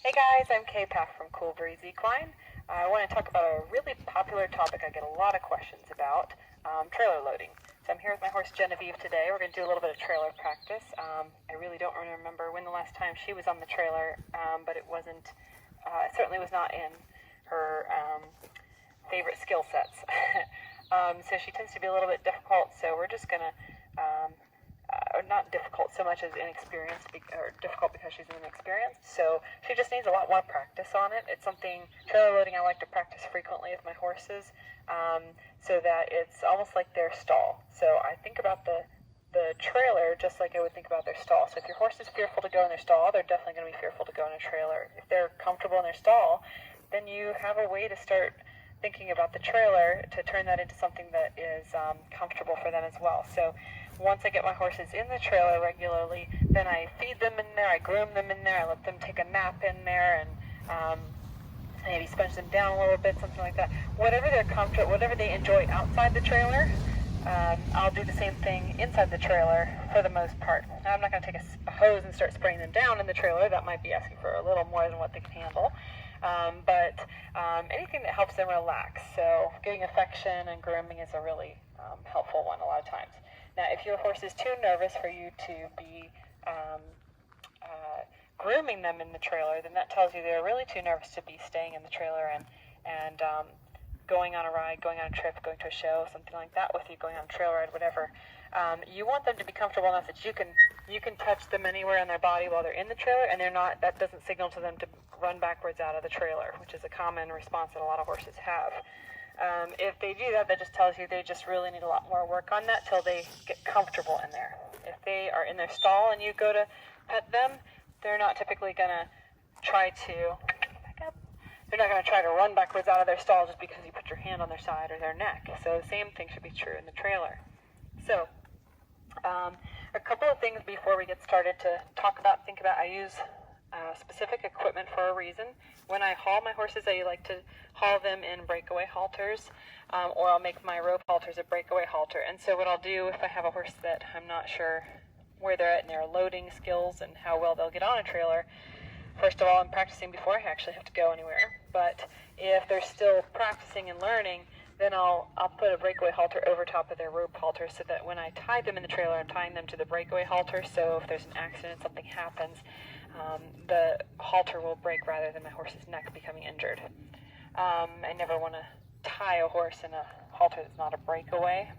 Hey guys, I'm Pfaff from Cool Breeze Equine. I want to talk about a really popular topic I get a lot of questions about, trailer loading. So I'm here with my horse Genevieve today. We're going to do a little bit of trailer practice. I really don't remember when the last time she was on the trailer, but it certainly was not in her favorite skill sets. So she tends to be a little bit difficult, so we're just going to or not difficult so much as inexperienced, or difficult because she's inexperienced. So she just needs a lot more practice on it. It's something, trailer loading, I like to practice frequently with my horses, so that it's almost like their stall. So I think about the trailer just like I would think about their stall. So if your horse is fearful to go in their stall, they're definitely going to be fearful to go in a trailer. If they're comfortable in their stall, then you have a way to start thinking about the trailer to turn that into something that is comfortable for them as well. So once I get my horses in the trailer regularly, then I feed them in there, I groom them in there, I let them take a nap in there, and maybe sponge them down a little bit, something like that. Whatever they're comfortable, whatever they enjoy outside the trailer, I'll do the same thing inside the trailer for the most part. Now, I'm not going to take a hose and start spraying them down in the trailer. That might be asking for a little more than what they can handle. But anything that helps them relax. So giving affection and grooming is a really helpful one a lot of times. Now, if your horse is too nervous for you to be grooming them in the trailer, then that tells you they're really too nervous to be staying in the trailer and going on a ride, going on a trip, going to a show, something like that with you, going on a trail ride, whatever. You want them to be comfortable enough that you can touch them anywhere on their body while they're in the trailer, and that doesn't signal to them to run backwards out of the trailer, which is a common response that a lot of horses have. If they do that, that just tells you they just really need a lot more work on that till they get comfortable in there. If they are in their stall and you go to pet them, they're not typically going to try to they're not going to try to run backwards out of their stall just because you put your hand on their side or their neck. So the same thing should be true in the trailer. So a couple of things before we get started to think about. I use specific equipment for a reason. When I haul my horses, I like to haul them in breakaway halters, or I'll make my rope halters a breakaway halter. And so what I'll do if I have a horse that I'm not sure where they're at in their loading skills and how well they'll get on a trailer, first of all, I'm practicing before I actually have to go anywhere. But if they're still practicing and learning, then I'll put a breakaway halter over top of their rope halter so that when I tie them in the trailer, I'm tying them to the breakaway halter. So if there's an accident, something happens, the halter will break rather than my horse's neck becoming injured. I never want to tie a horse in a halter that's not a breakaway,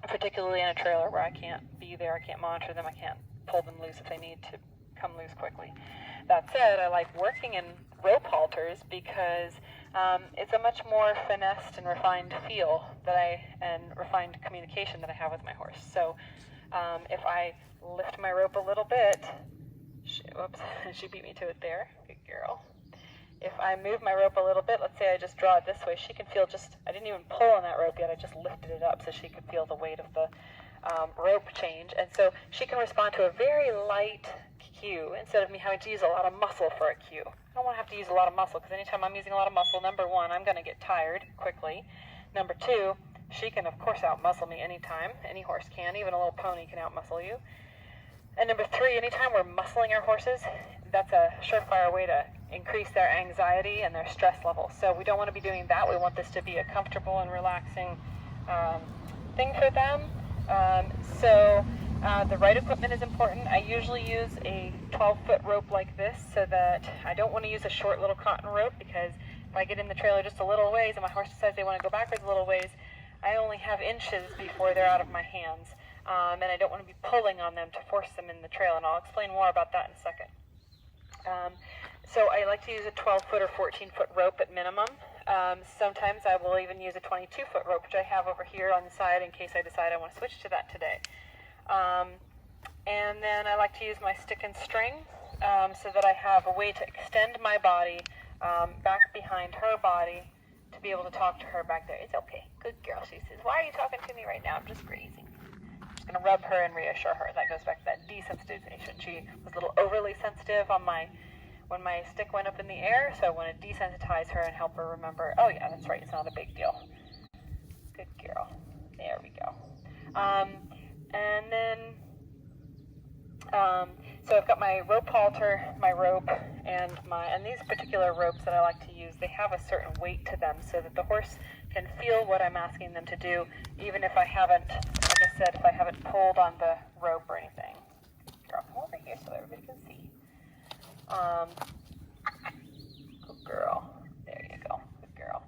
particularly in a trailer where I can't be there, I can't monitor them, I can't pull them loose if they need to come loose quickly. That said, I like working in rope halters because it's a much more finessed and refined feel and refined communication that I have with my horse. So if I lift my rope a little bit, she beat me to it there, good girl. If I move my rope a little bit, let's say I just draw it this way, she can feel I didn't even pull on that rope yet, I just lifted it up so she could feel the weight of the rope change, and so she can respond to a very light cue instead of me having to use a lot of muscle for a cue. I don't want to have to use a lot of muscle because anytime I'm using a lot of muscle, number one, I'm going to get tired quickly. Number two, she can of course outmuscle me anytime. Any horse can, even a little pony can outmuscle you. And number three, anytime we're muscling our horses, that's a surefire way to increase their anxiety and their stress level. So we don't want to be doing that. We want this to be a comfortable and relaxing thing for them. So the right equipment is important. I usually use a 12-foot rope like this so that I don't want to use a short little cotton rope, because if I get in the trailer just a little ways and my horse decides they want to go backwards a little ways, I only have inches before they're out of my hands. And I don't want to be pulling on them to force them in the trailer, and I'll explain more about that in a second. So I like to use a 12-foot or 14-foot rope at minimum. Sometimes I will even use a 22-foot rope, which I have over here on the side in case I decide I want to switch to that today. And then I like to use my stick and string so that I have a way to extend my body back behind her body to be able to talk to her back there. It's okay. Good girl, she says. Why are you talking to me right now? I'm just grazing. I'm just going to rub her and reassure her. That goes back to that desensitization. She was a little overly sensitive when my stick went up in the air, so I want to desensitize her and help her remember, oh yeah, that's right, it's not a big deal. Good girl. There we go. And then So So I've got my rope halter, my rope, and these particular ropes that I like to use, they have a certain weight to them so that the horse can feel what I'm asking them to do, even if I haven't, like I said, if I haven't pulled on the rope or anything. Girl, come over here so everybody can see. Good girl. There you go. Good girl.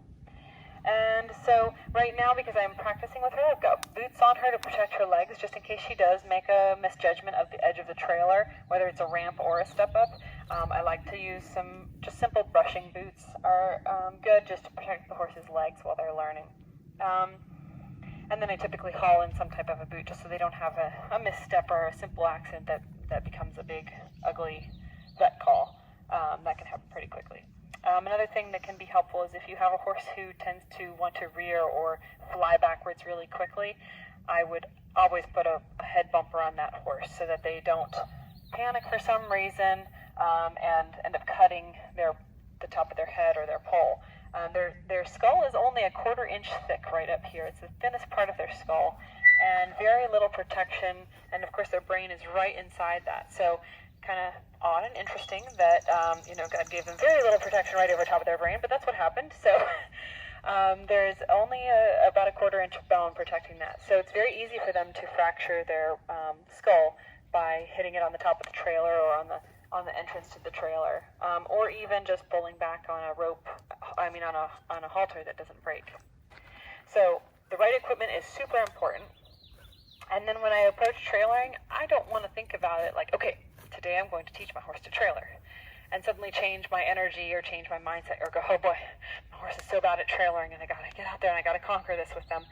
And so right now, because I'm practicing with her, I've got boots on her to protect her legs, just in case she does make a misjudgment of the edge of the trailer, whether it's a ramp or a step up. I like to use some just simple brushing boots are good just to protect the horse's legs while they're learning. And then I typically haul in some type of a boot just so they don't have a misstep or a simple accident that becomes a big, ugly vet call. That can happen pretty quickly. Another thing that can be helpful is if you have a horse who tends to want to rear or fly backwards really quickly, I would always put a head bumper on that horse so that they don't panic for some reason and end up cutting the top of their head or their poll. Their skull is only a 1/4 inch thick right up here. It's the thinnest part of their skull, and very little protection, and of course their brain is right inside that. So kind of odd and interesting that, God gave them very little protection right over top of their brain, but that's what happened. So there's only about a 1/4 inch bone protecting that. So it's very easy for them to fracture their skull by hitting it on the top of the trailer or on the entrance to the trailer, or even just pulling back on a rope, on a halter that doesn't break. So the right equipment is super important. And then when I approach trailering, I don't want to think about it like, okay, today I'm going to teach my horse to trailer, and suddenly change my energy or change my mindset or go, oh boy, my horse is so bad at trailering and I got to get out there and I got to conquer this with them.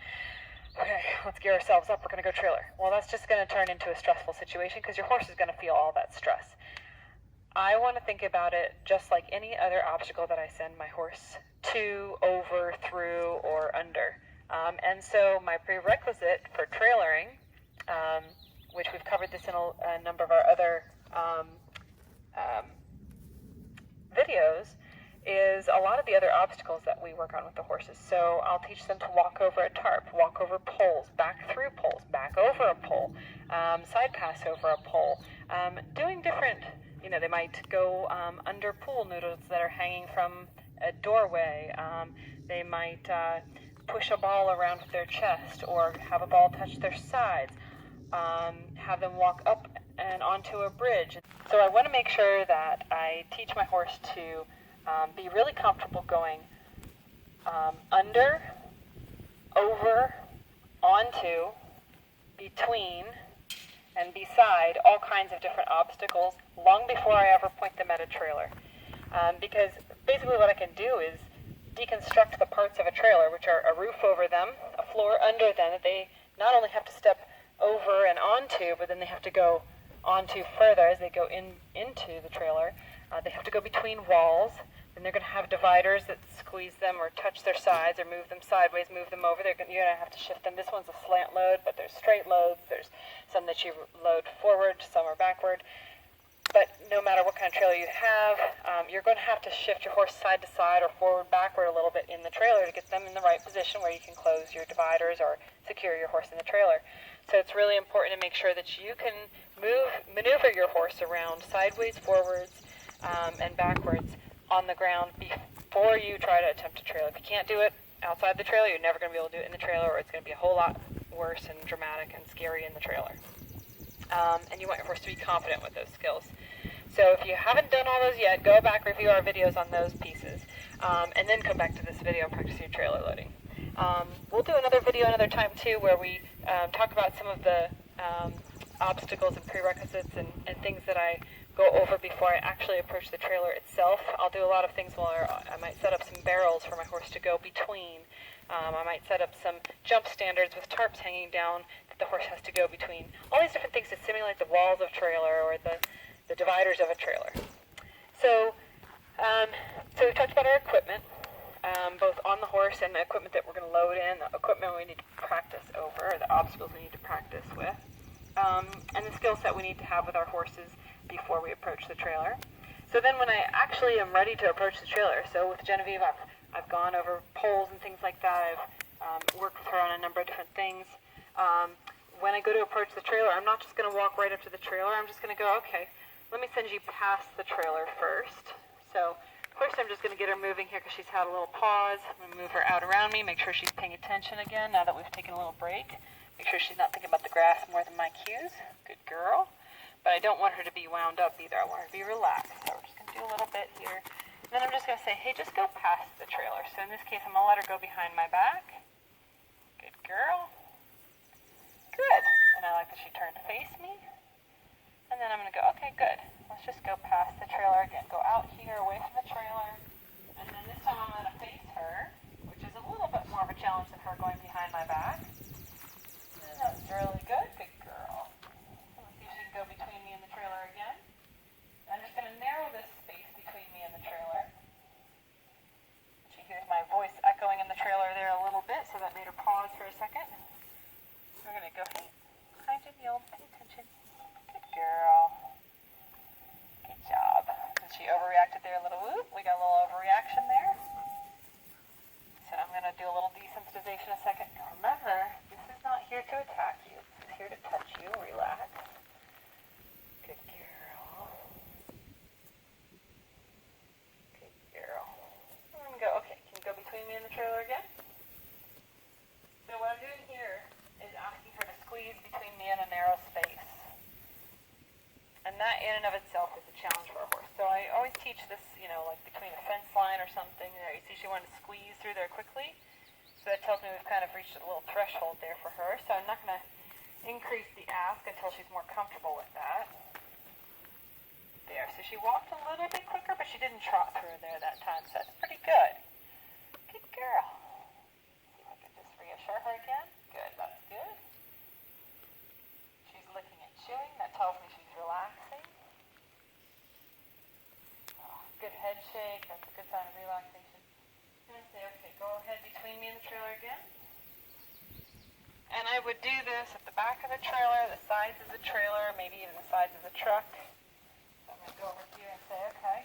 Okay, let's gear ourselves up, we're going to go trailer. Well, that's just going to turn into a stressful situation because your horse is going to feel all that stress. I want to think about it just like any other obstacle that I send my horse to, over, through, or under. And so my prerequisite for trailering, which we've covered this in a number of our other videos, is a lot of the other obstacles that we work on with the horses. So I'll teach them to walk over a tarp, walk over poles, back through poles, back over a pole, side pass over a pole, doing different, they might go under pool noodles that are hanging from a doorway. They might push a ball around with their chest or have a ball touch their sides, have them walk up and onto a bridge. So I want to make sure that I teach my horse to be really comfortable going under, over, onto, between, and beside all kinds of different obstacles long before I ever point them at a trailer. Because basically what I can do is deconstruct the parts of a trailer, which are a roof over them, a floor under them that they not only have to step over and onto, but then they have to go onto further as they go into the trailer. They have to go between walls, and they're going to have dividers that squeeze them or touch their sides or move them sideways, move them over. You're going to have to shift them. This one's a slant load, but there's straight loads. There's some that you load forward, some are backward. But no matter what kind of trailer you have, you're going to have to shift your horse side to side or forward, backward a little bit in the trailer to get them in the right position where you can close your dividers or secure your horse in the trailer. So it's really important to make sure that you can maneuver your horse around sideways, forwards, and backwards on the ground before you try to attempt a trailer. If you can't do it outside the trailer, you're never going to be able to do it in the trailer, or it's going to be a whole lot worse and dramatic and scary in the trailer. And you want your horse to be confident with those skills. So if you haven't done all those yet, go back, review our videos on those pieces, and then come back to this video and practice your trailer loading. We'll do another video another time too where we talk about some of the obstacles and prerequisites and things that I go over before I actually approach the trailer itself. I'll do a lot of things where I might set up some barrels for my horse to go between. I might set up some jump standards with tarps hanging down that the horse has to go between. All these different things to simulate the walls of trailer or the dividers of a trailer. So we talked about our equipment, both on the horse and the equipment that we're going to load in, the equipment we need to practice over, the obstacles we need to practice with, and the skill set we need to have with our horses before we approach the trailer. So then when I actually am ready to approach the trailer, so with Genevieve, I've gone over poles and things like that. I've worked with her on a number of different things. When I go to approach the trailer, I'm not just going to walk right up to the trailer. I'm just going to go, okay, let me send you past the trailer first. So first I'm just going to get her moving here because she's had a little pause. I'm going to move her out around me, make sure she's paying attention again now that we've taken a little break. Make sure she's not thinking about the grass more than my cues. Good girl. But I don't want her to be wound up either. I want her to be relaxed. So we're just going to do a little bit here. And then I'm just going to say, hey, just go past the trailer. So in this case, I'm going to let her go behind my back. Good girl. Good. And I like that she turned to face me. And then I'm going to go, okay, good. Let's just go past the trailer again. Go out here, away from the trailer. And then this time I'm going to face her, which is a little bit more of a challenge than her going behind my back. And that's really good. Good girl. Let's see if she can go between me and the trailer again. I'm just going to narrow this space between me and the trailer. She hears my voice echoing in the trailer there a little bit, so that made her pause for a second. We're going to go, hey, hi, Danielle, pay attention. Good girl. Good job. And she overreacted there a little. Whoop, we got a little overreaction there. So I'm going to do a little desensitization in a second. Remember, this is not here to attack you. This is here to touch you. Relax. Good girl. Good girl. I'm going to go, okay, can you go between me and the trailer again? So what I'm doing here is asking her to squeeze between me and a narrow space. And that in and of itself is a challenge for a horse. So I always teach this, like between a fence line or something. You see she wanted to squeeze through there quickly. So that tells me we've kind of reached a little threshold there for her. So I'm not going to increase the ask until she's more comfortable with that. There. So she walked a little bit quicker, but she didn't trot through there that time. So that's pretty good. Good girl. See if I can just reassure her again. Good. That's good. She's licking and chewing. That tells me she's relaxing. Oh, good head shake. That's a good sign of relaxation. I'm going to say, okay, go ahead between me and the trailer again. And I would do this at the back of the trailer, the sides of the trailer, maybe even the sides of the truck. So I'm going to go over here and say, okay,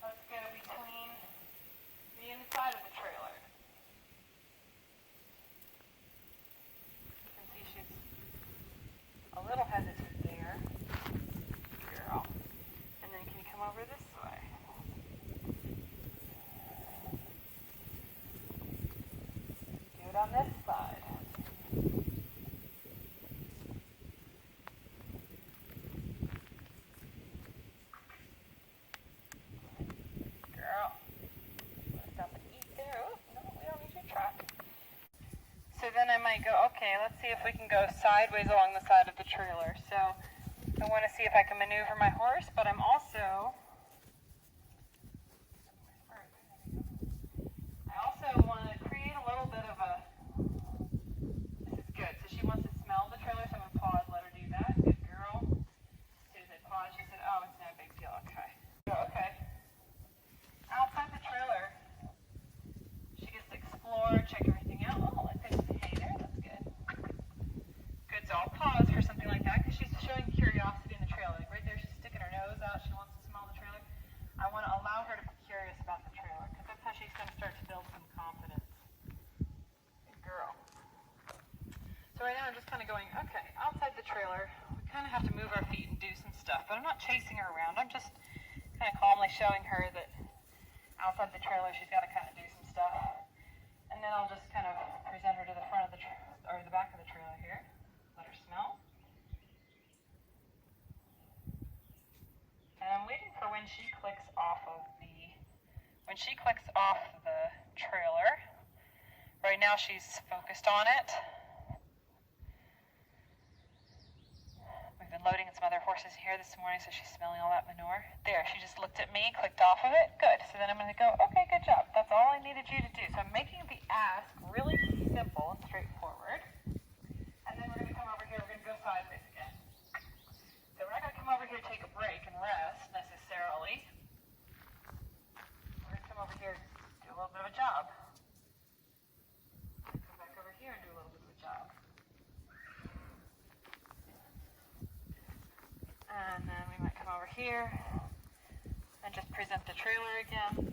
let's go between the inside of the trailer. You can see she's a little hesitant there. Girl. And then can you come over this way? Do it on this side. Girl. Stop and eat there. Oh, no, we don't need your trot. So then I might go, okay, let's see if we can go sideways along the side of the trailer. So I want to see if I can maneuver my horse, but I'm also, want to create a little bit of a, this is good. So she wants to smell the trailer, so I'm going to pause, let her do that. Good girl. As soon as I pause, she said, oh, it's no big deal. Okay. Go, okay. Outside the trailer, she gets to explore, check everything out. Oh, I think hay there. That's good. Good. So I'll pause for something like that because she's showing curiosity in the trailer. Like right there, she's sticking her nose out. She wants to smell the trailer. I want to allow her to be curious about the trailer because that's how she's going to start to build some confidence. Good girl. So right now I'm just kind of going, okay, outside the trailer, we kind of have to move our feet and do some stuff. But I'm not chasing her around. I'm just kind of calmly showing her that outside the trailer she's got to kind of do some stuff. And then I'll just kind of present her to the front of the or the back of the trailer here. Let her smell. And I'm waiting for when she clicks off the trailer. Right now she's focused on it. We've been loading some other horses here this morning, so she's smelling all that manure. There, she just looked at me, clicked off of it. Good. So then I'm going to go, okay, good job. That's all I needed you to do. So I'm making the ask really simple and straightforward. And then we're going to come over here. We're going to go sideways again. So we're not going to come over here, take a break and rest necessarily. We're going to come over here, do a little bit of a job. Come back over here and do a little bit of a job. And then we might come over here and just present the trailer again.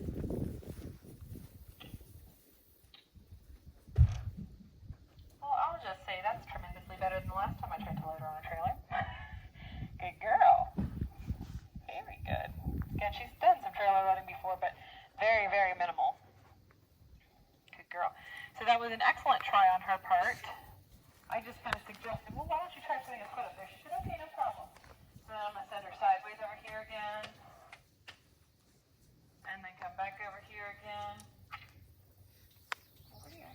Well, I'll just say that's tremendously better than the last time I tried to load her on a trailer. Good girl. was an excellent try on her part. I just kind of suggested, well, why don't you try putting a foot up there? She said, okay, no problem. So then I'm going to send her sideways over here again. And then come back over here again. Over here.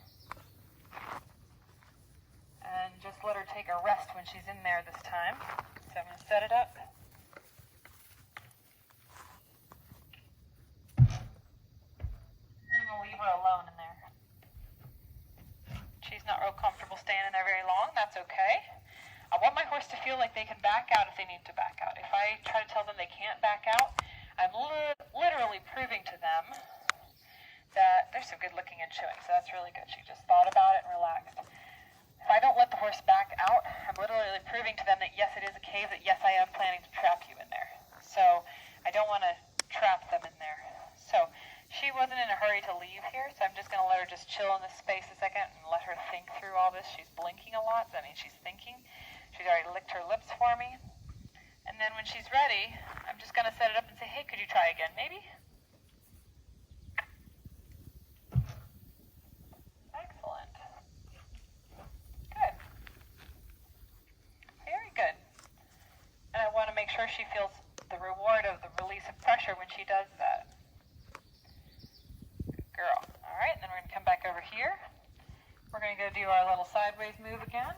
And just let her take a rest when she's in there this time. So I'm going to set it up. And I'm going to leave her alone in there. She's not real comfortable staying in there very long. That's okay. I want my horse to feel like they can back out if they need to back out. If I try to tell them they can't back out, I'm literally proving to them that there's some good looking and chewing. So that's really good. She just thought about it and relaxed. If I don't let the horse back out, I'm literally proving to them that yes, it is a cave, that yes, I am planning to trap you in there. So I don't want to trap them in there. So she wasn't in a hurry to leave here, so I'm just going to let her just chill in this space a second and let her think through all this. She's blinking a lot, so that means she's thinking. She's already licked her lips for me. And then when she's ready, I'm just going to set it up and say, hey, could you try again, maybe? Excellent. Good. Very good. And I want to make sure she feels the reward of the release of pressure when she does that. Good girl. All right, and then we're going to come back over here. We're going to go do our little sideways move again.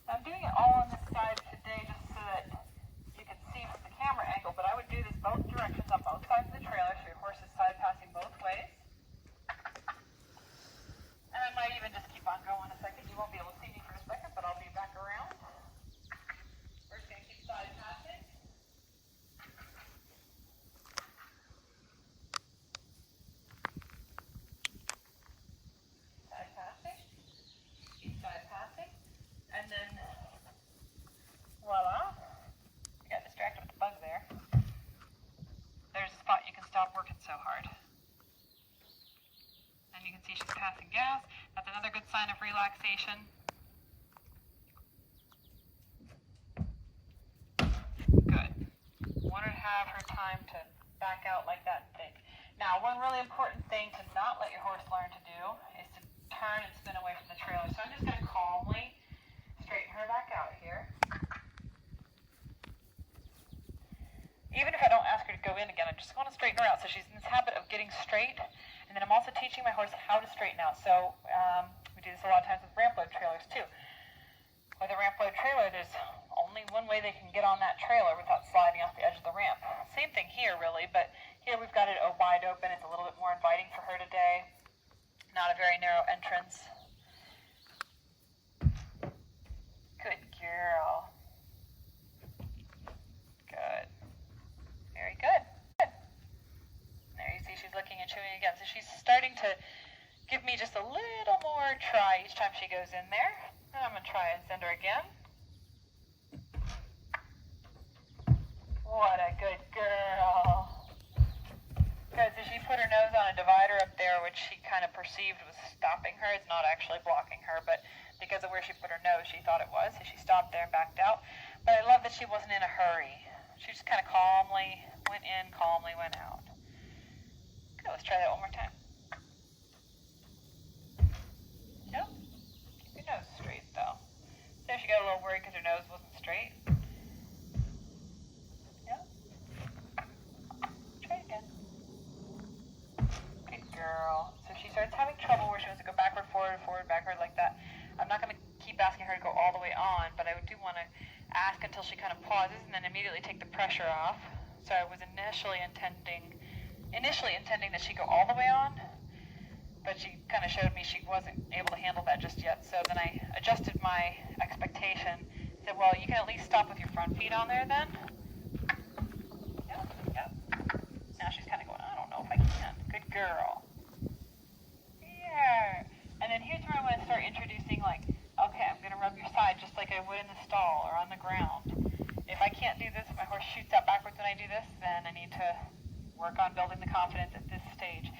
I'm doing it all on this side today just so that you can see from the camera angle, but I would do this both directions on both sides of the trailer, so your horse is side passing both ways. And I might even just keep on going a second. You won't be able to see me for a second, but I'll be back around. We're just going to keep side passing. Side passing. Keep side passing. And then, voila, I got distracted with the bug there. There's a spot you can stop working so hard. And you can see she's passing gas. That's another good sign of relaxation. Good. Want her to have her time to back out like that and think. Now, one really important thing to not let your horse learn to do is to turn and spin away from the trailer. So I'm just going to calmly straighten her back out here. Even if I don't ask her to go in again, I just want to straighten her out. So she's in this habit of getting straight. And then I'm also teaching my horse how to straighten out. So we do this a lot of times with ramp load trailers too. With a ramp load trailer, there's only one way they can get on that trailer without sliding off the edge of the ramp. Same thing here really, but here we've got it wide open. It's a little bit more inviting for her today. Not a very narrow entrance. Good girl. Good. Very good. Good. There you see she's licking and chewing again. So she's starting to give me just a little more try each time she goes in there. And I'm going to try and send her again. What a good girl. Good. So she put her nose on a divider up there, which she kind of perceived was stopping her. It's not actually blocking her, but because of where she put her nose, she thought it was. So she stopped there and backed out. But I love that she wasn't in a hurry. She just kind of calmly went in, calmly went out. Good. Let's try that one more time. Nope. Keep your nose straight, though. So she got a little worried because her nose wasn't straight. Yep. Try it again. Good girl. So she starts having trouble where she wants to go backward, forward, backward like that. I'm not going to keep asking her to go all the way on, but I do want to ask until she kind of pauses and then immediately take the pressure off. So I was initially intending that she go all the way on, but she kind of showed me she wasn't able to handle that just yet. So then I adjusted my expectation, said, well, you can at least stop with your front feet on there then. Yep. Now she's kind of going, I don't know if I can. Good girl. Yeah. And then here's where I want to start introducing, like, okay, I'm going to rub your side just like I would in the stall or on the ground. If I can't do this, if my horse shoots out backwards when I do this, then I need to work on building the confidence at this stage.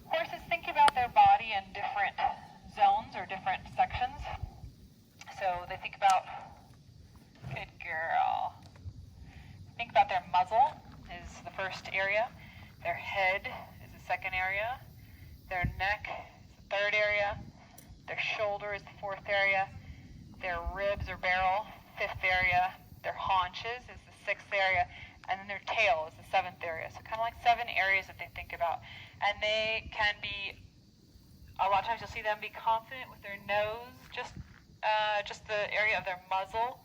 Horses think about their body in different zones or different sections. So they think about, good girl, think about their muzzle is the first area, their head is the second area, their neck is the third area. Their shoulder is the fourth area. Their ribs or barrel, fifth area. Their haunches is the sixth area. And then their tail is the seventh area. So kind of like 7 areas that they think about. And they can be, a lot of times you'll see them be confident with their nose, just the area of their muzzle.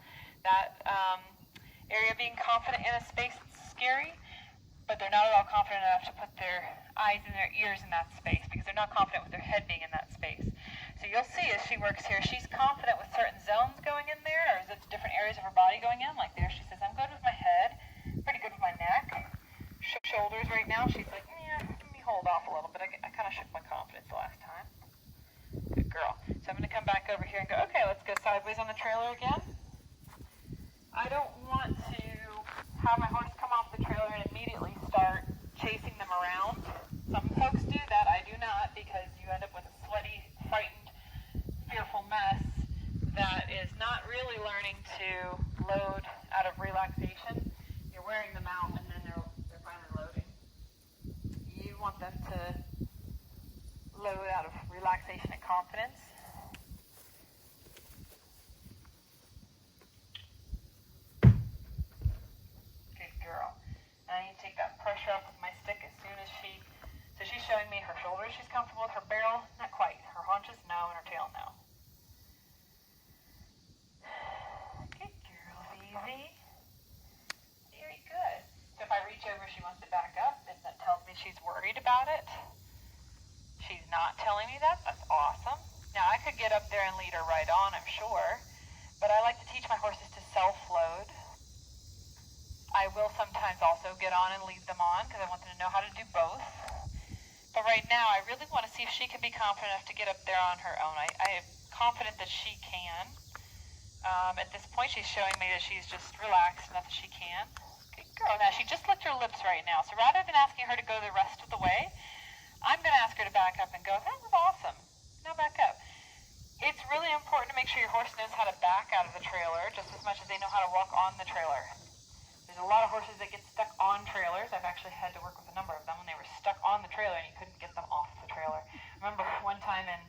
That area being confident in a space that's scary, but they're not at all confident enough to put their eyes and their ears in that space because they're not confident with their head being in that space. So you'll see as she works here, she's confident with certain zones going in there, or is it different areas of her body going in? Like there, she says, I'm good with my head, pretty good with my neck. Shoulders right now, she's like, yeah, let me hold off a little bit. I kind of shook my confidence the last time. Good girl. So I'm going to come back over here and go, okay, let's go sideways on the trailer again. I don't want to have my horse come off the trailer and immediately start chasing them around. Some folks do that. I do not, because you end up with a sweaty, frightened, fearful mess that is not really learning to load out of relaxation. You're wearing them out and then they're finally loading. You want them to load out of relaxation and confidence. Pressure up with my stick as soon as so she's showing me her shoulders, she's comfortable with her barrel, not quite. Her haunches, no, and her tail, no. Good girl, Evie. Very good. So if I reach over, she wants to back up, and that tells me she's worried about it. She's not telling me that. That's awesome. Now, I could get up there and lead her right on, I'm sure, but I like to teach my horses to self-load. I will sometimes also get on and lead them on because I want them to know how to do both. But right now, I really want to see if she can be confident enough to get up there on her own. I am confident that she can. At this point, she's showing me that she's just relaxed enough that she can. Good girl. Now, she just licked her lips right now. So rather than asking her to go the rest of the way, I'm going to ask her to back up and go, that was awesome. Now back up. It's really important to make sure your horse knows how to back out of the trailer just as much as they know how to walk on the trailer. There's a lot of horses that get stuck on trailers. I've actually had to work with a number of them when they were stuck on the trailer and you couldn't get them off the trailer. I remember one time in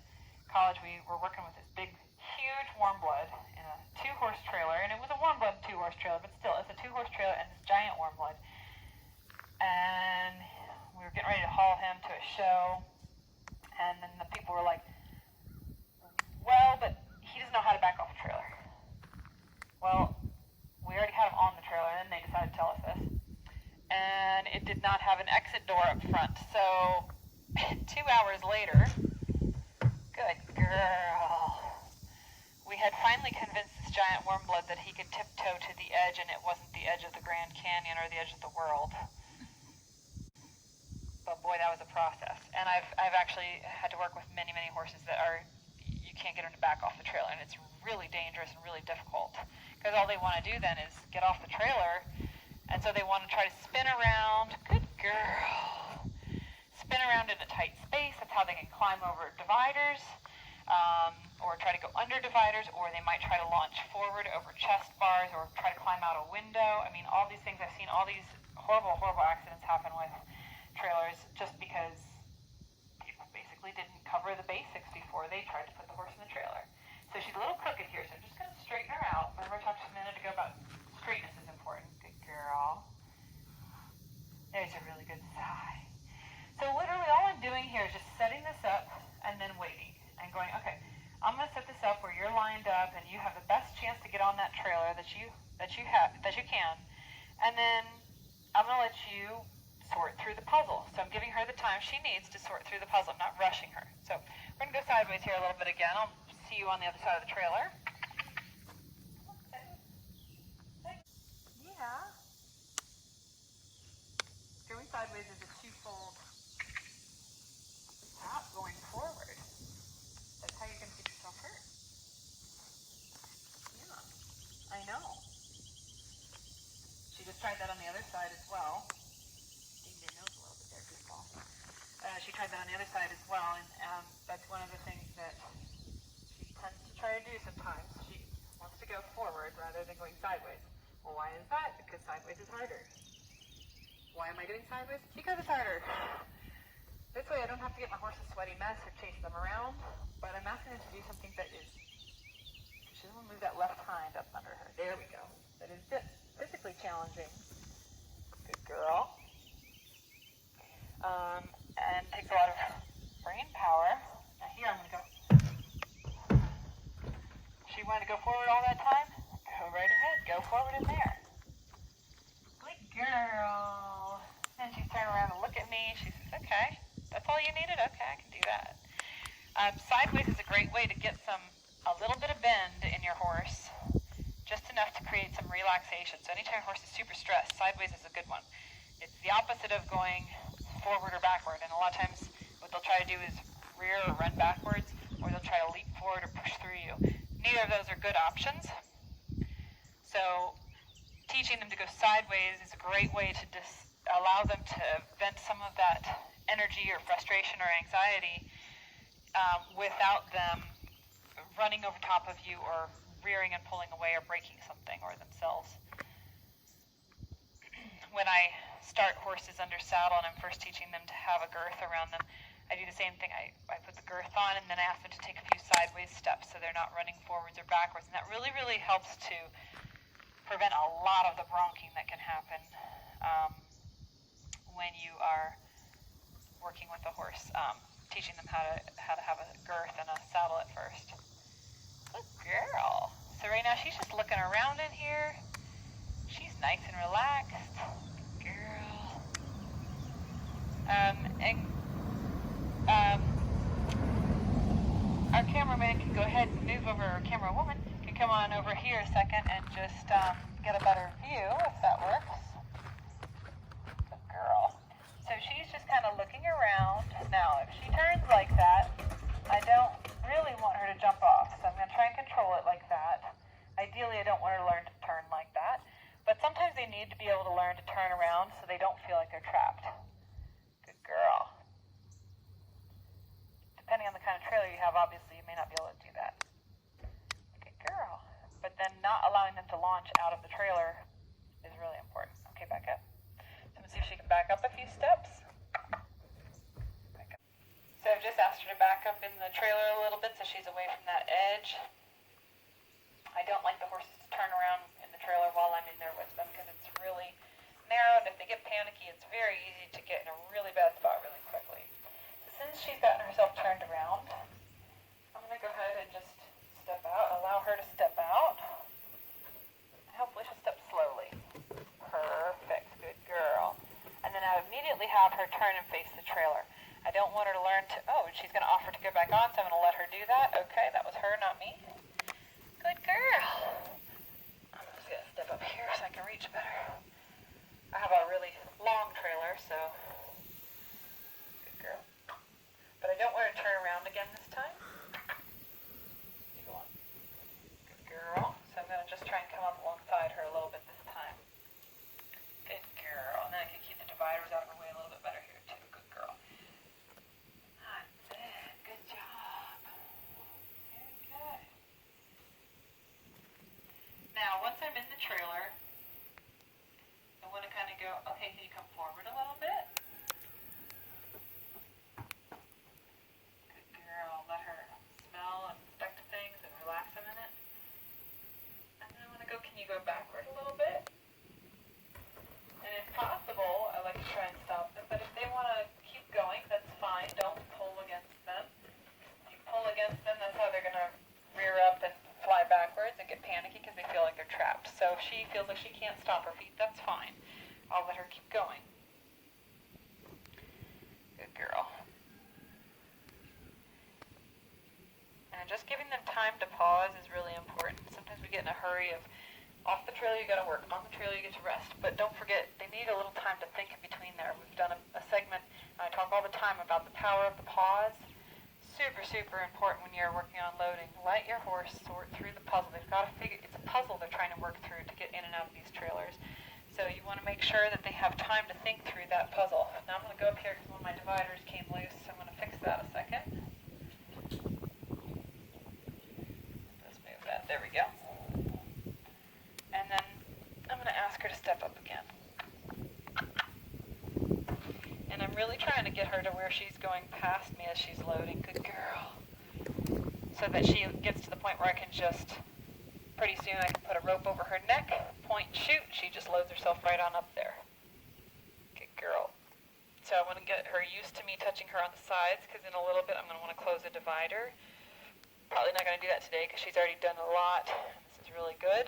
college we were working with this big, huge warm blood in a 2-horse trailer, and it was a warm blood 2-horse trailer, but still, it's a 2-horse trailer and this giant warm blood. And we were getting ready to haul him to a show, and then the people were like, well, but he doesn't know how to back off a trailer. Well, we already had him on the trailer, and then they decided to tell us this. And it did not have an exit door up front. So 2 hours later, good girl, we had finally convinced this giant warm blood that he could tiptoe to the edge, and it wasn't the edge of the Grand Canyon or the edge of the world. But boy, that was a process. And I've actually had to work with many, many horses that you can't get them to back off the trailer, and it's really dangerous and really difficult. Because all they want to do then is get off the trailer, and so they want to try to spin around. Good girl. Spin around in a tight space. That's how they can climb over dividers, or try to go under dividers, or they might try to launch forward over chest bars, or try to climb out a window. I mean, all these things, I've seen all these horrible, horrible accidents happen with trailers just because people basically didn't cover the basics before they tried to put the horse in the trailer. So she's a little crooked here, so I'm just going to straighten her out. Remember I talked a minute ago about straightness is important. Good girl. There's a really good sigh. So literally all I'm doing here is just setting this up and then waiting and going, okay, I'm going to set this up where you're lined up and you have the best chance to get on that trailer that you can. And then I'm going to let you sort through the puzzle. So I'm giving her the time she needs to sort through the puzzle. I'm not rushing her. So we're going to go sideways here a little bit again. I'll see you on the other side of the trailer. Yeah. Going sideways is a twofold stop going forward. That's how you can get yourself hurt. Yeah, I know. She just tried that on the other side as well. Dinged her nose a little bit there, good ball. She tried that on the other side as well, and that's one of the things that she tends to try to do sometimes. She wants to go forward rather than going sideways. Well, why is that? Because sideways is harder. Why am I doing sideways? Because it's harder. This way I don't have to get my horse a sweaty mess or chase them around, but I'm asking them to do something that is, she doesn't want to move that left hind up under her. There we go. That is physically challenging. Good girl. And takes a lot of brain power. Now here I'm going to go. She wanted to go forward all that time? Go right ahead. Go forward in there. Good girl. And she's turning around to look at me. She says, okay, that's all you needed? Okay, I can do that. Sideways is a great way to get a little bit of bend in your horse, just enough to create some relaxation. So anytime a horse is super stressed, sideways is a good one. It's the opposite of going forward or backward, and a lot of times what they'll try to do is rear or run backwards, or they'll try to leap forward or push through you. Neither of those are good options. So teaching them to go sideways is a great way to allow them to vent some of that energy or frustration or anxiety without them running over top of you or rearing and pulling away or breaking something or themselves. When I start horses under saddle and I'm first teaching them to have a girth around them, I do the same thing. I put the girth on and then I ask them to take a few sideways steps so they're not running forwards or backwards. And that really, really helps to prevent a lot of the bronching that can happen when you are working with a horse, teaching them how to have a girth and a saddle at first. Good girl. So right now she's just looking around in here. She's nice and relaxed. Good girl. Our cameraman can go ahead and move over, our camera woman can come on over here a second and just get a better view if that works. Good girl. So she's just kind of looking around. Now if she turns like that, I don't really want her to jump off, so I'm going to try and control it like that. Ideally I don't want her to learn to turn like that, but sometimes they need to be able to learn to turn around so they don't feel like they're trapped. Good girl. Depending on the kind of trailer you have, obviously you may not be able to do that. Good girl. But then not allowing them to launch out of the trailer is really important. Okay, back up. So I'm going to see if she can back up a few steps. Back up. So I've just asked her to back up in the trailer a little bit so she's away from that edge. I don't like the horses to turn around in the trailer while I'm in there with them because it's really narrow, and if they get panicky, it's very easy to get in a really bad spot really quickly. Since she's gotten herself turned around, I'm going to go ahead and just step out, allow her to step out. Hopefully she'll step slowly. Perfect, good girl. And then I immediately have her turn and face the trailer. I don't want her to learn to, she's going to offer to go back on, so I'm going to let her do that. Okay, that was her, not me. Good girl. I'm just going to step up here so I can reach better. I have a really long trailer, so good girl. But I don't want her to turn around again this time. You go on. Good girl. So I'm going to just try and come up alongside her a little bit this time. Good girl. And then I can keep the dividers out of her way a little bit better here too. Good girl. That's it. Good job. Very good. Now, once I'm in the trailer, I want to kind of go, okay, can you come forward a little bit? Good girl. Let her smell and inspect things and relax a minute. And then I want to go, can you go backward a little bit? And if possible, I like to try and stop them. But if they want to keep going, that's fine. Don't pull against them. If you pull against them, that's how they're going to rear up and fly backwards and get panicky because they feel like they're trapped. So if she feels like she can't stop her feet, that's fine. I'll let her keep going. Good girl. And just giving them time to pause is really important. Sometimes we get in a hurry of off the trailer you got to work, on the trailer you get to rest. But don't forget, they need a little time to think in between there. We've done a segment, and I talk all the time about the power of the pause. Super, super important when you're working on loading. Let your horse sort through the puzzle. They've got to figure, it's a puzzle they're trying to work through to get in and out of these trailers. So you want to make sure that they have time to think through that puzzle. Now I'm going to go up here because one of my dividers came loose, so I'm going to fix that a second. Let's move that. There we go. And then I'm going to ask her to step up again. And I'm really trying to get her to where her she's going past me as she's loading. Good girl. So that she gets to the point where I can just, pretty soon I can put a rope over her neck, point, shoot. She just loads herself right on up there. Good girl. So I want to get her used to me touching her on the sides, because in a little bit I'm going to want to close a divider. Probably not going to do that today because she's already done a lot. This is really good.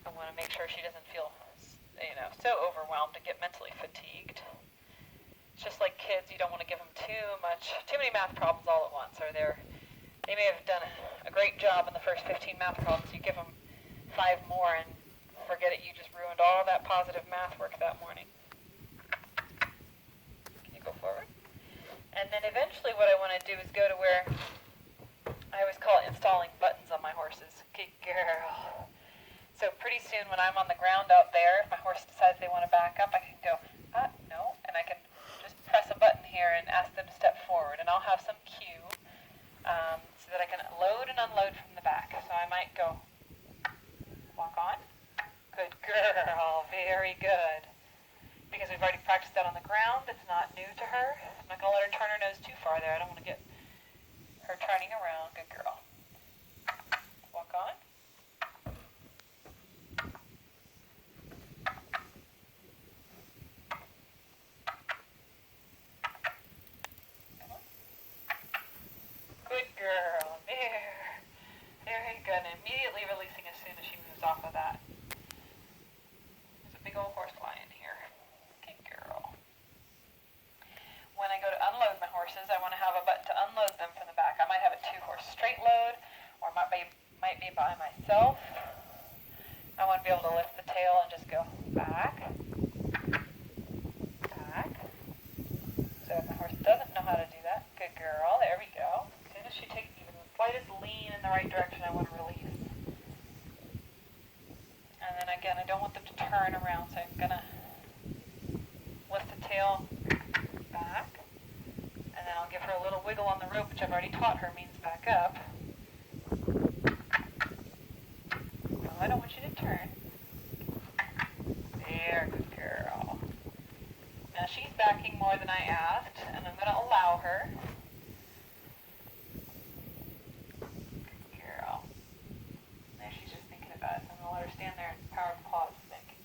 I want to make sure she doesn't feel, so overwhelmed and get mentally fatigued. It's just like kids, you don't want to give them too many math problems all at once. They may have done a great job in the first 15 math problems. You give them 5 more and forget it, you just ruined all that positive math work that morning. Can you go forward? And then eventually what I want to do is go to where I always call it installing buttons on my horses. Good girl. So pretty soon when I'm on the ground out there, if my horse decides they want to back up, I can go, no, and I can just press a button here and ask them to step forward, and I'll have some cue so that I can load and unload from the back. So I might go, walk on. Good girl, very good. Because we've already practiced that on the ground, it's not new to her. I'm not going to let her turn her nose too far there. I don't want to get her turning around. Good girl. Walk on. Good girl. There. Very good. And immediately releasing as soon as she moves off of that. There's a big old horse lion here. Good girl. When I go to unload my horses, I want to have a button to unload them from the back. I might have a 2-horse straight load, or might be by myself. I want to be able to lift the tail and just go back, back. So if my horse doesn't know how to do that, good girl, there we go. As soon as she takes even the slightest lean in the right direction, I want to release. And then again, I don't want them to turn around, so I'm going to lift the tail back, and then I'll give her a little wiggle on the rope, which I've already taught her means back up. No, I don't want you to turn. There, good girl. Now she's backing more than I asked, and I'm going to allow her. Good girl. Now she's just thinking about it, so I'm going to let her stand there and power of paws think.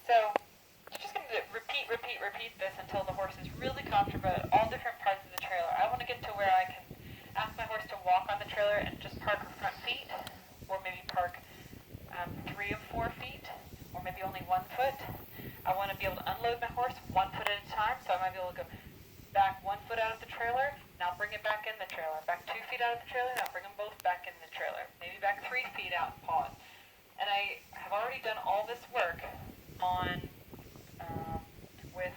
So you're just going to repeat this until the horse is really comfortable at all different parts of the trailer. I want to get to where I can ask my horse to walk on the trailer and just park her front feet, or maybe park 3 of 4 feet, or maybe only 1 foot. I want to be able to unload my horse 1 foot at a time, so I might be able to go back 1 foot out of the trailer, now bring it back in the trailer, back 2 feet out of the trailer, now bring them both back in the trailer, maybe back 3 feet out and pause. And I have already done all this work on with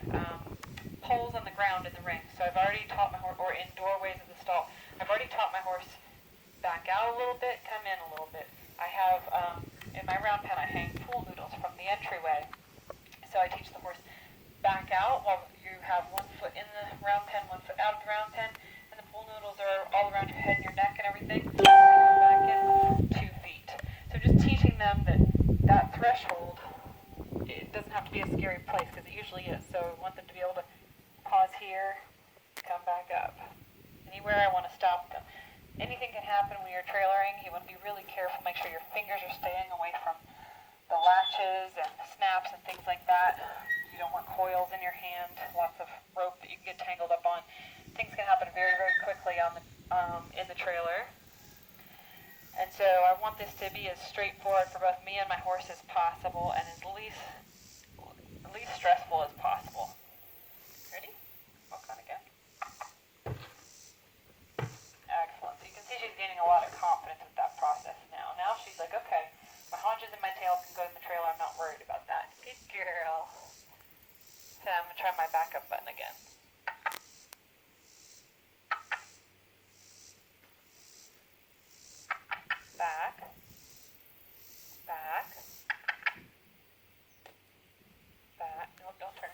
poles on the ground in the ring. So I've already taught my horse, or in doorways of the stall, I've already taught my horse back out a little bit, come in a little bit. I have, in my round pen, I hang pool noodles from the entryway. So I teach the horse back out while you have 1 foot in the round pen, 1 foot out of the round pen, and the pool noodles are all around your head and your neck and everything. So you go back in 2 feet. So just teaching them that threshold, it doesn't have to be a scary place, because it usually is. So I want them to be able to pause here, come back up. Anywhere I want to stop them. Anything can happen when you're trailering. You want to be really careful, make sure your fingers are staying away from the latches and the snaps and things like that. You don't want coils in your hand, lots of rope that you can get tangled up on. Things can happen very, very quickly on the in the trailer. And so I want this to be as straightforward for both me and my horse as possible, and as least stressful as possible. Ready? Walk on again. Excellent. So you can see she's gaining a lot of confidence with that process now. Now she's like, okay, my haunches and my tail can go in the trailer. I'm not worried about that. Good girl. So I'm going to try my backup button again. Back. Back. Back. Nope, don't turn.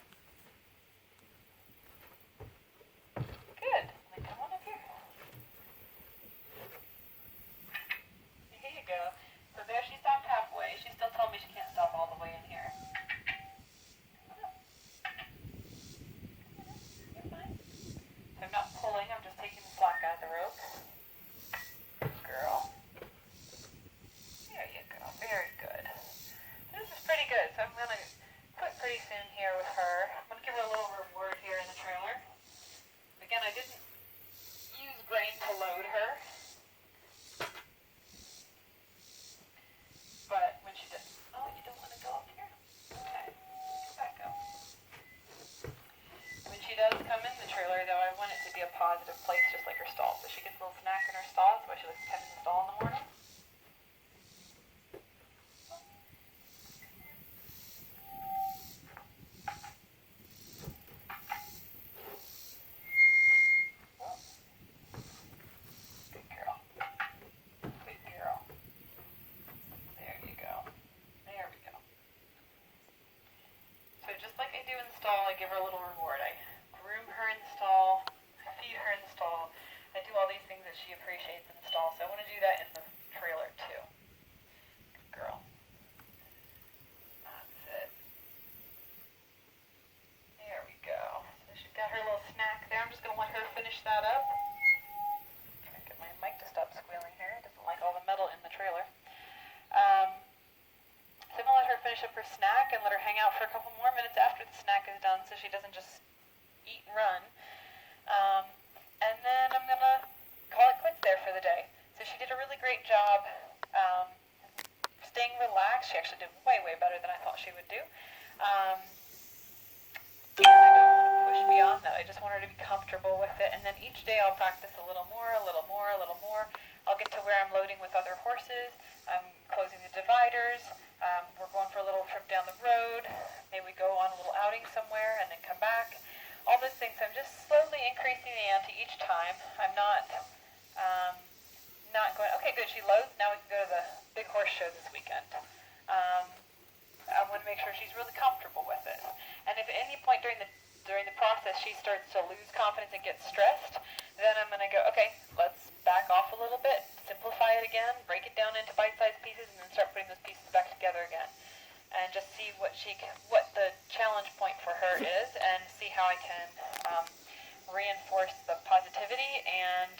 give her a little reward. I groom her in the stall, I feed her in the stall, I do all these things that she appreciates in the stall, so I want to do that in the trailer too. Good girl. That's it. There we go. So she's got her little snack there. I'm just going to let her finish that up. Trying to get my mic to stop squealing here. It doesn't like all the metal in the trailer. So I'm going to let her finish up her snack and let her hang out for a couple more minutes after the snack is done so she doesn't just eat and run. And then I'm going to call it quits there for the day. So she did a really great job staying relaxed. She actually did way, way better than I thought she would do. And I don't want to push beyond that. I just want her to be comfortable with it. And then each day I'll practice a little more, a little more, a little more. I'll get to where I'm loading with other horses. I'm closing the dividers. We're going for a little trip down the road. Maybe we go on a little outing somewhere and then come back. All those things. So I'm just slowly increasing the ante each time. I'm not going, okay, good, she loads. Now we can go to the big horse show this weekend. I want to make sure she's really comfortable with it. And if at any point during the process she starts to lose confidence and get stressed, then I'm going to go, okay, let's back off a little bit, simplify it again, break it down into bite-sized pieces, and then start putting those pieces back together again. And just see what the challenge point for her is, and see how I can reinforce the positivity and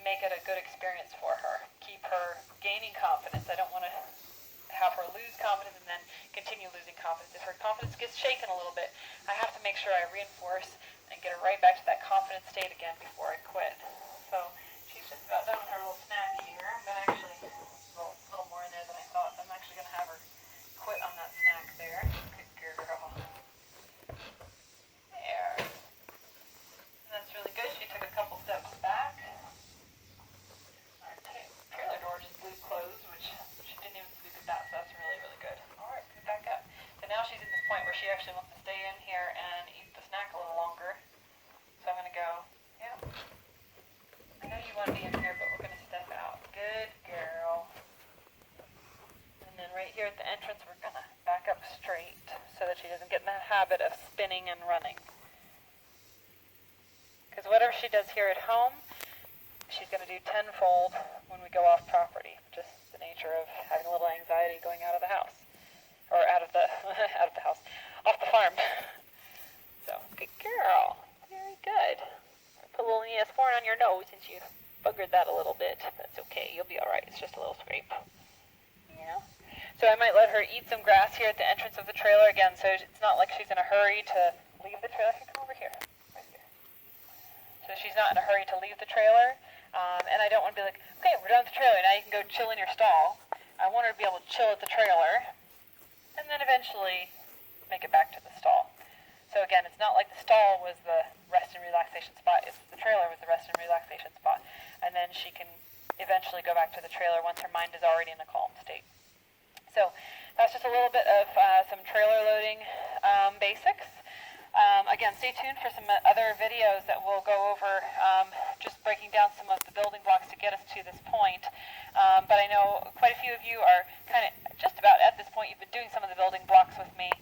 make it a good experience for her. Keep her gaining confidence. I don't want to have her lose confidence and then continue losing confidence. If her confidence gets shaken a little bit, I have to make sure I reinforce and get her right back to that confident state again before I quit. So she's just about done with her little snack here. I'm going to actually, a little more in there than I thought. I'm actually going to have her quit on that snack there. Good girl. There. And that's really good. She took a couple steps back. Our trailer door just blew closed, which she didn't even sweep it that, so that's really, really good. Alright, put it back up. So now she's in this point where she actually wants to stay in here and eat the snack a little longer. So I'm going to go, yeah. I know you want to be in here, but we're going to step out. Good girl. And then right here at the entrance, we're going to back up straight so that she doesn't get in the habit of spinning and running. Because whatever she does here at home, she's going to do tenfold when we go off property. Just the nature of having a little anxiety going out of the house. Or out of the house. Off the farm. So, good girl. Very good. Put a little Neosporin on your nose since you buggered that a little bit. That's okay. You'll be alright. It's just a little scrape. Yeah. So I might let her eat some grass here at the entrance of the trailer again, so it's not like she's in a hurry to leave the trailer. Come over here. Right here. So she's not in a hurry to leave the trailer. And I don't want to be like, okay, we're done with the trailer. Now you can go chill in your stall. I want her to be able to chill at the trailer. And then eventually make it back to the stall. So again, it's not like the stall was the rest and relaxation spot. It's the trailer was the rest and relaxation spot. And then she can eventually go back to the trailer once her mind is already in a calm state. So that's just a little bit of some trailer loading basics. Again, stay tuned for some other videos that will go over just breaking down some of the building blocks to get us to this point. But I know quite a few of you are kind of just about at this point. You've been doing some of the building blocks with me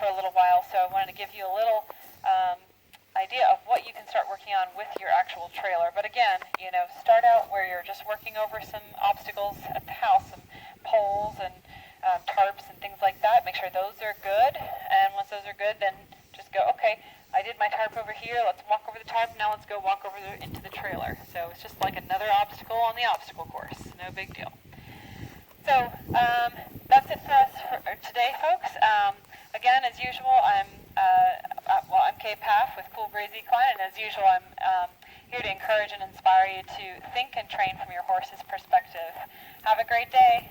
for a little while, so I wanted to give you a little idea of what you can start working on with your actual trailer. But again, start out where you're just working over some obstacles at the house, some poles and tarps and things like that. Make sure those are good, and once those are good, then just go, okay, I did my tarp over here, let's walk over the tarp, now let's go walk over into the trailer. So it's just like another obstacle on the obstacle course, no big deal. So that's it for us for today, folks. Again, as usual, I'm Pfaff with Cool Breeze Equine, and as usual, I'm here to encourage and inspire you to think and train from your horse's perspective. Have a great day.